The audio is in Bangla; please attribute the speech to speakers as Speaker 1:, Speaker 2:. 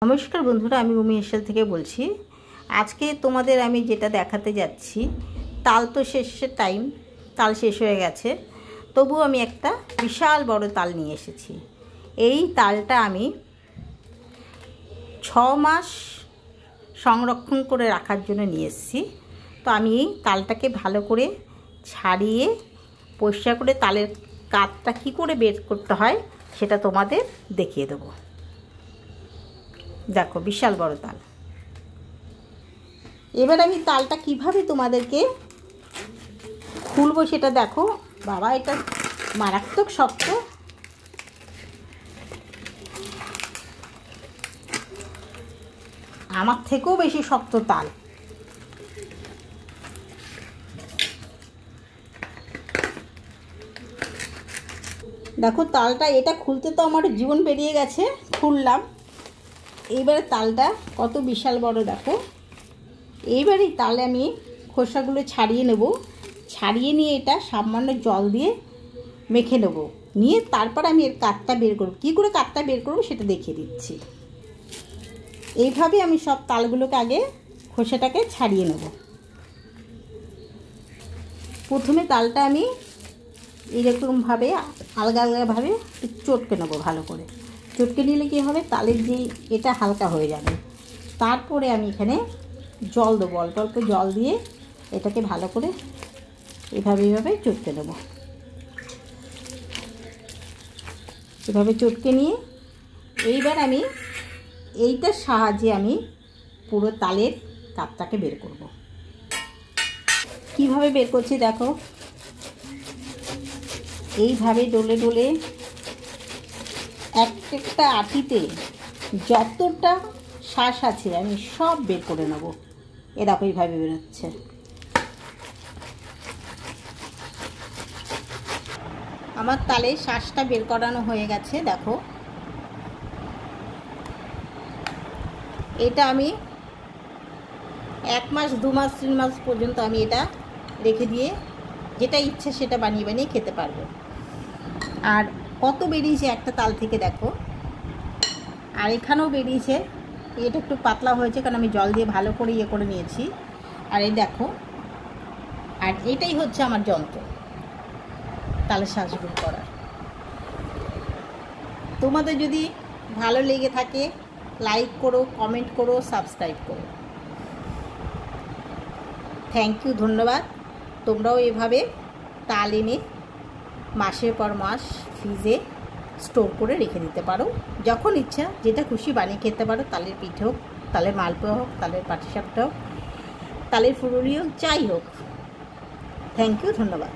Speaker 1: নমস্কার বন্ধুরা, আমি উমি হেসেল থেকে বলছি। আজকে তোমাদের আমি যেটা দেখাতে যাচ্ছি, তাল তো শেষের টাইম, তাল শেষ হয়ে গেছে, তবুও আমি একটা বিশাল বড় তাল নিয়ে এসেছি। এই তালটা আমি 6 মাস সংরক্ষণ করে রাখার জন্য নিয়ে এসেছি। তো আমি এই তালটাকে ভালো করে ছাড়িয়ে পরিষ্কার করে তালের কাঠটা কী করে বের করতে হয় সেটা তোমাদের দেখিয়ে দেবো। দেখো, বিশাল বড় তাল। এবার আমি তালটা কিভাবে তোমাদেরকে খুলবো সেটা দেখো। বাবা, এটা মারাত্মক শক্ত। আমার থেকেও বেশি শক্ত তাল। দেখো তালটা, এটা খুলতে তো আমার জীবন বেরিয়ে গেছে। খুললাম। এইবারে তালটা কত বিশাল বড় দেখো। এইবারে তালে আমি খোসাগুলো ছাড়িয়ে নেব। ছাড়িয়ে নিয়ে এটা সামান্য জল দিয়ে মেখে নেব। নিয়ে তারপর আমি এর কাঠটা বের করব। কী করে কাঠটা বের করব সেটা দেখিয়ে দিচ্ছি। এইভাবে আমি সব তালগুলোকে আগে খোসাটাকে ছাড়িয়ে নেব। প্রথমে তালটা আমি এরকমভাবে আলগা আলগাভাবে চটকে নেব। ভালো করে চটকে নিলে কী হবে, তালের যে এটা হালকা হয়ে যাবে। তারপরে আমি এখানে জল দেবো, অল্প অল্প জল দিয়ে এটাকে ভালো করে এভাবে চটকে নেব। এভাবে চটকে নিয়ে এইবার আমি এইটার সাহায্যে আমি পুরো তালের কাঠটাকে বের করব। কিভাবে বের করছি দেখো। এইভাবে ডলে ডলে একটা আটিতে যতটা শ্বাস আছে আমি সব বের করে নেব। এরকম এইভাবে বেরোচ্ছে। আমার তালের শ্বাসটা বের করানো হয়ে গেছে দেখো। এটা আমি 1 মাস 2 মাস 3 মাস পর্যন্ত আমি এটা রেখে দিয়ে যেটা ইচ্ছে সেটা বানিয়ে বানিয়ে খেতে পারবো। আর কত বেরিয়েছে একটা তাল থেকে দেখো। আর এখানেও বেরিয়েছে। এটা একটু পাতলা হয়েছে কারণ আমি জল দিয়ে ভালো করে করে নিয়েছি। আর এই দেখো, আর এটাই হচ্ছে আমার যন্ত্র তালের শ্বাস বের করার। তোমাদের যদি ভালো লেগে থাকে লাইক করো, কমেন্ট করো, সাবস্ক্রাইব করো। থ্যাংক ইউ, ধন্যবাদ। তোমরাও এভাবে তাল এনে মাসের পর মাস ফ্রিজে স্টোর করে রেখে দিতে পারো। যখন ইচ্ছা যেটা খুশি বানিয়ে খেতে পারো। তালের পিঠে হোক, তালের মালপোয়া হোক, তালের পাটিসাপটা হোক, তালের ফুলুরি হোক, যাই হোক। থ্যাংক ইউ, ধন্যবাদ।